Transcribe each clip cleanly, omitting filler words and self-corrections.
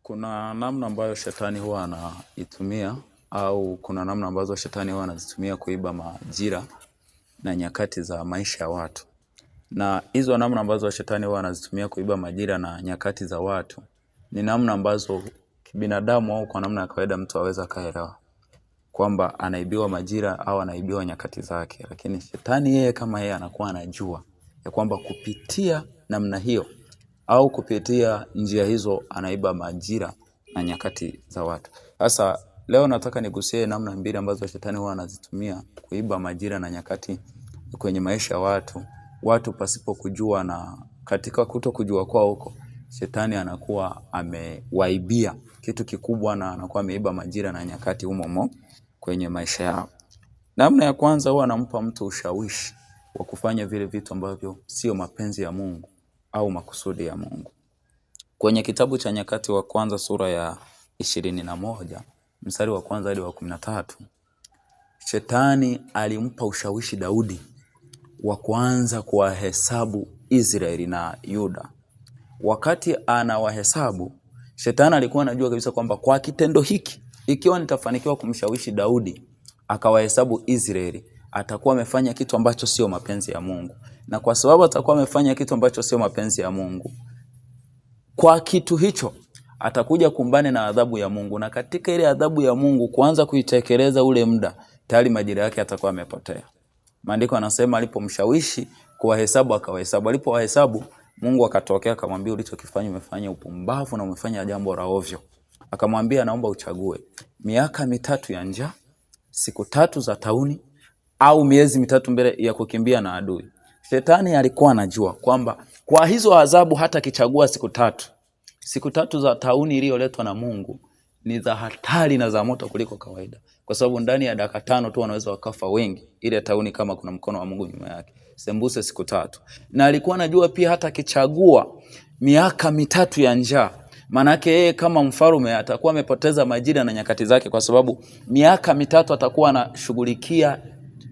Kuna namna ambayo shetani huwa anaitumia au kuna namna ambazo shetani huwa anazitumia kuiba majira na nyakati za maisha ya watu. Na hizo namna ambazo shetani huwa anazitumia kuiba majira na nyakati za watu ni namna ambazo kibinadamu au kwa namna ya kawaida mtu aweza kaelewa kwamba anaibiwa majira au anaibiwa nyakati zake. Lakini shetani yeye kama yeye anakuwa anajua ya kwamba kupitia namna hiyo au kupitia njia hizo anaiba majira na nyakati za watu. Sasa leo nataka nigusie namna mbili ambazo shetani huwa anazitumia kuiba majira na nyakati kwenye maisha ya watu pasipo kujua, na katika kutokujua kwao huko shetani anakuwa amewaibia kitu kikubwa na anakuwa ameiba majira na nyakati humo kwenye maisha yao. Namna ya kwanza, huwa anampa mtu ushawishi wa kufanya vile vitu ambavyo sio mapenzi ya Mungu au makusudi ya Mungu. Kwenye kitabu cha Nyakati wa kwanza sura ya 21 mstari wa kwanza hadi wa 13, shetani alimpa ushawishi Daudi wa kuanza kuwahesabu Israeli na Yuda. Wakati anawahesabu, shetani alikuwa anajua kabisa kwamba kwa kitendo hiki, ikiwa nitafanikiwa kumshawishi Daudi akawahesabu Israeli, atakuwa amefanya kitu ambacho sio mapenzi ya Mungu. Na kwa sababu atakuwa amefanya kitu ambacho sio mapenzi ya Mungu, kwa kitu hicho atakuja kumbane na adhabu ya Mungu, na katika ile adhabu ya Mungu kuanza kuitekeleza ule muda, tayari majira yake atakuwa amepotea. Maandiko anasema alipomshawishi kuwahesabu akawahesabu. Alipowahesabu, Mungu akatokea akamwambia, ulichokifanya umefanya upumbavu na umefanya jambo la ovyo. Akamwambia, naomba uchague miaka 3 ya njaa, siku 3 za tauni, au miezi 3 mbele ya kukimbia na adui. Shetani alikuwa anajua kwamba kwa hizo adhabu hata kichagua siku tatu za tauni iliyoletwa na Mungu ni za hatari na za moto kuliko kawaida, kwa sababu ndani ya dakika 5 tu wanaweza wakafa wengi. Ile tauni kama kuna mkono wa Mungu nyuma yake, sembuse siku 3. Na alikuwa anajua pia hata kichagua miaka 3 ya njaa, maana yake yeye kama mfalme atakuwa amepoteza majira na nyakati zake, kwa sababu miaka 3 atakuwa anashughulikia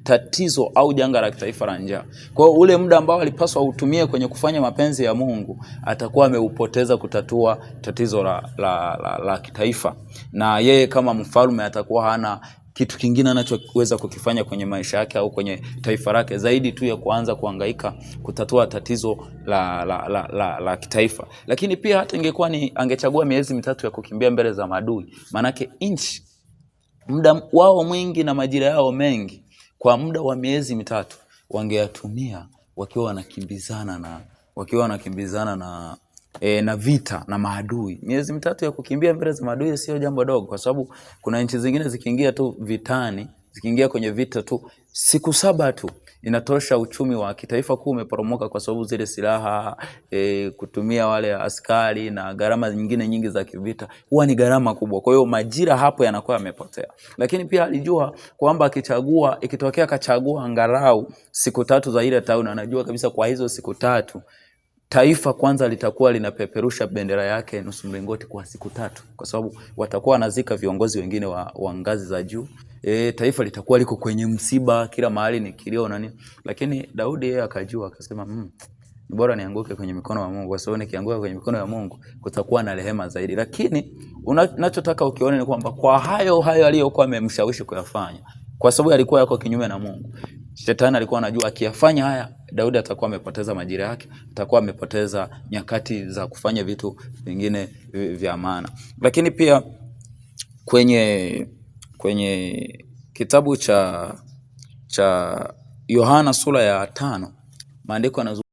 tatizo au janga la kitaifa la njaa. Kwa hiyo ule muda ambao alipaswa utumie kwenye kufanya mapenzi ya Mungu atakuwa ameupoteza kutatua tatizo la kitaifa, na yeye kama mfalme atakuwa hana kitu kingine anachoweza kukifanya kwenye maisha yake au kwenye taifa lake zaidi tu ya kuanza kuhangaika kutatua tatizo la kitaifa. Lakini pia hata ingekuwa ni angechagua miezi 3 ya kukimbia mbele za maadui, manake nchi muda wao mwingi na majira yao mengi kwa muda wa miezi 3 wangeyatumia wakiwa wanakimbizana na vita na maadui. Miezi 3 ya kukimbia mbele za maadui sio jambo dogo, kwa sababu kuna nchi zingine zikiingia tu vitani, zikiingia kwenye vita tu, siku 7 tu inatosha uchumi wa kitaifa kuwa umeporomoka, kwa sababu zile silaha, kutumia wale askari na gharama nyingine nyingi za kivita huwa ni gharama kubwa. Kwa hiyo majira hapo yanakuwa yamepotea. Lakini pia alijua kwamba ikitokea akachagua angalau siku 3 za ile tauni, anajua kabisa kwa hizo siku 3 taifa kwanza litakuwa linapeperusha bendera yake nusu mlingoti kwa siku 3, kwa sababu watakuwa wanazika viongozi wengine wa ngazi za juu. Taifa litakuwa liko kwenye msiba, kila mahali ni kilio na nini. Lakini Daudi yeye akajua, akasema ni bora nianguke kwenye mikono ya Mungu, kwa sababu nikianguka kwenye mikono ya Mungu kutakuwa na rehema zaidi. Lakini unachotaka ukione ni kwamba kwa hayo aliyokuwa amemshawishi kuyafanya, kwa sababu alikuwa yako kinyume na Mungu, shetani alikuwa anajua akiyafanya haya Daudi atakuwa amepoteza majira yake, atakuwa amepoteza nyakati za kufanya vitu vingine vya maana. Lakini pia kwenye kitabu cha Yohana sura ya 5 maandiko